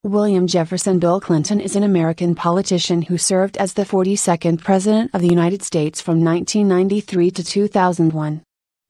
William Jefferson Bill Clinton is an American politician who served as the 42nd President of the United States from 1993 to 2001.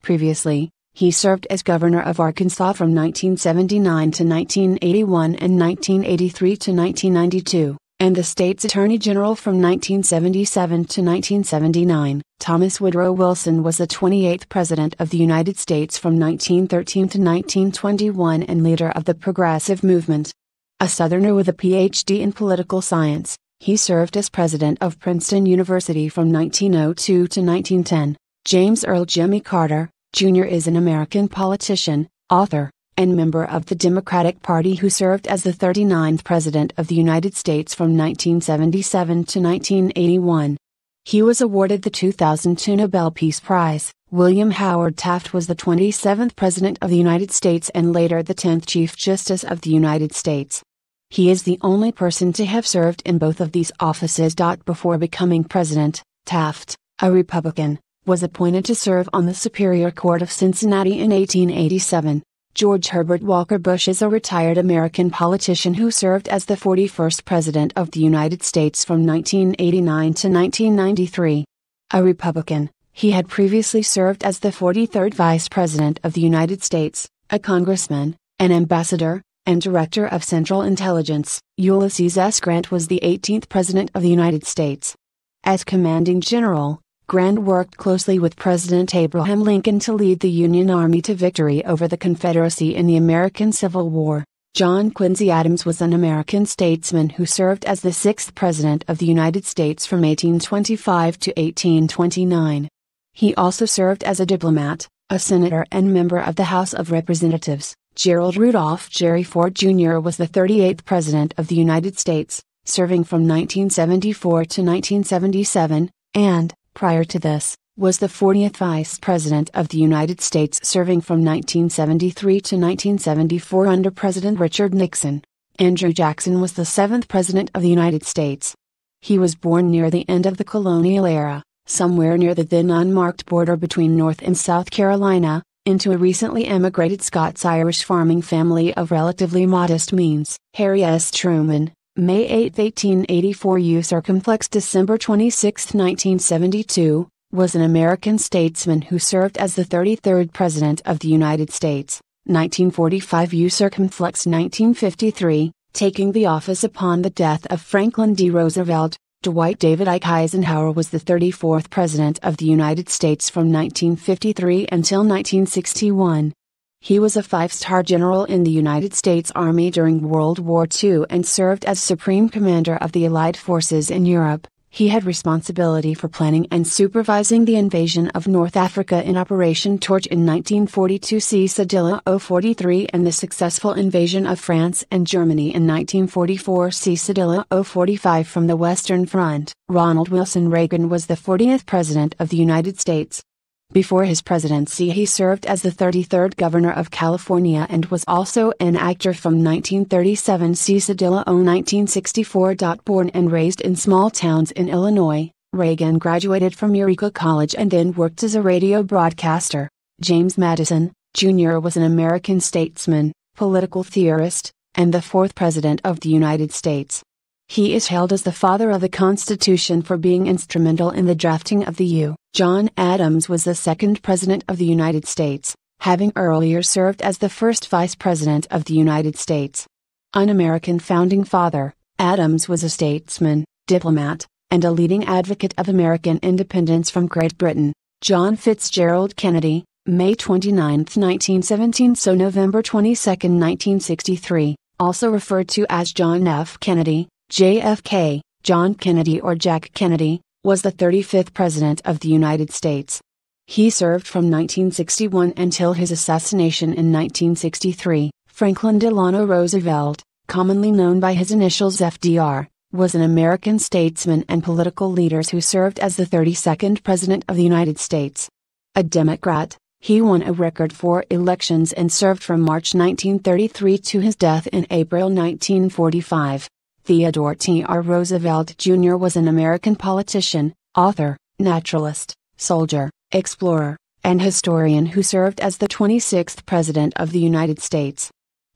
Previously, he served as Governor of Arkansas from 1979 to 1981 and 1983 to 1992, and the state's Attorney General from 1977 to 1979. Thomas Woodrow Wilson was the 28th President of the United States from 1913 to 1921 and leader of the Progressive Movement. A Southerner with a Ph.D. in political science, he served as president of Princeton University from 1902 to 1910. James Earl Jimmy Carter, Jr. is an American politician, author, and member of the Democratic Party who served as the 39th President of the United States from 1977 to 1981. He was awarded the 2002 Nobel Peace Prize. William Howard Taft was the 27th President of the United States and later the 10th Chief Justice of the United States. He is the only person to have served in both of these offices. Before becoming president, Taft, a Republican, was appointed to serve on the Superior Court of Cincinnati in 1887. George Herbert Walker Bush is a retired American politician who served as the 41st President of the United States from 1989 to 1993. A Republican, he had previously served as the 43rd Vice President of the United States, a congressman, an ambassador, and Director of Central Intelligence. Ulysses S. Grant was the 18th President of the United States. As Commanding General, Grant worked closely with President Abraham Lincoln to lead the Union Army to victory over the Confederacy in the American Civil War. John Quincy Adams was an American statesman who served as the 6th President of the United States from 1825 to 1829. He also served as a diplomat, a senator and member of the House of Representatives. Gerald Rudolph Jerry Ford Jr. was the 38th President of the United States, serving from 1974 to 1977, and, prior to this, was the 40th Vice President of the United States serving from 1973 to 1974 under President Richard Nixon. Andrew Jackson was the 7th President of the United States. He was born near the end of the colonial era, somewhere near the then unmarked border between North and South Carolina, into a recently emigrated Scots-Irish farming family of relatively modest means. Harry S. Truman, May 8, 1884 – circumflex December 26, 1972, was an American statesman who served as the 33rd President of the United States, 1945 – circumflex 1953, taking the office upon the death of Franklin D. Roosevelt. Dwight David Ike Eisenhower was the 34th President of the United States from 1953 until 1961. He was a 5-star general in the United States Army during World War II and served as Supreme Commander of the Allied forces in Europe. He had responsibility for planning and supervising the invasion of North Africa in Operation Torch in 1942 Citadella 043 and the successful invasion of France and Germany in 1944 Citadella 045 from the Western Front. Ronald Wilson Reagan was the 40th President of the United States. Before his presidency he served as the 33rd Governor of California and was also an actor from 1937 Citadella 1964. Born and raised in small towns in Illinois, Reagan graduated from Eureka College and then worked as a radio broadcaster. James Madison, Jr. was an American statesman, political theorist, and the 4th President of the United States. He is hailed as the father of the Constitution for being instrumental in the drafting of the U. John Adams was the 2nd President of the United States, having earlier served as the 1st Vice President of the United States. An American founding father, Adams was a statesman, diplomat, and a leading advocate of American independence from Great Britain. John Fitzgerald Kennedy, May 29, 1917 – November 22, 1963, also referred to as John F. Kennedy, JFK, John Kennedy or Jack Kennedy, was the 35th President of the United States. He served from 1961 until his assassination in 1963. Franklin Delano Roosevelt, commonly known by his initials FDR, was an American statesman and political leader who served as the 32nd President of the United States. A Democrat, he won a record 4 elections and served from March 1933 to his death in April 1945. Theodore T. R. Roosevelt Jr. was an American politician, author, naturalist, soldier, explorer, and historian who served as the 26th President of the United States.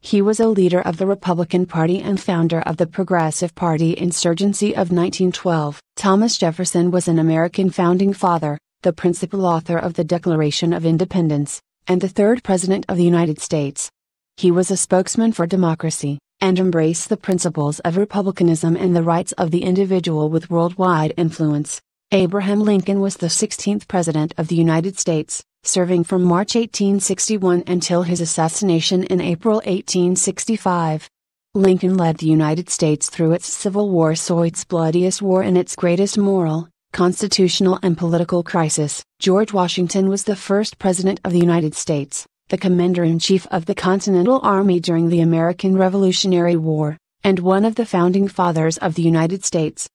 He was a leader of the Republican Party and founder of the Progressive Party insurgency of 1912. Thomas Jefferson was an American founding father, the principal author of the Declaration of Independence, and the third President of the United States. He was a spokesman for democracy, and embraced the principles of republicanism and the rights of the individual with worldwide influence. Abraham Lincoln was the 16th President of the United States, serving from March 1861 until his assassination in April 1865. Lincoln led the United States through its Civil War, its bloodiest war and its greatest moral, constitutional and political crisis. George Washington was the first President of the United States, the Commander-in-Chief of the Continental Army during the American Revolutionary War, and one of the founding fathers of the United States.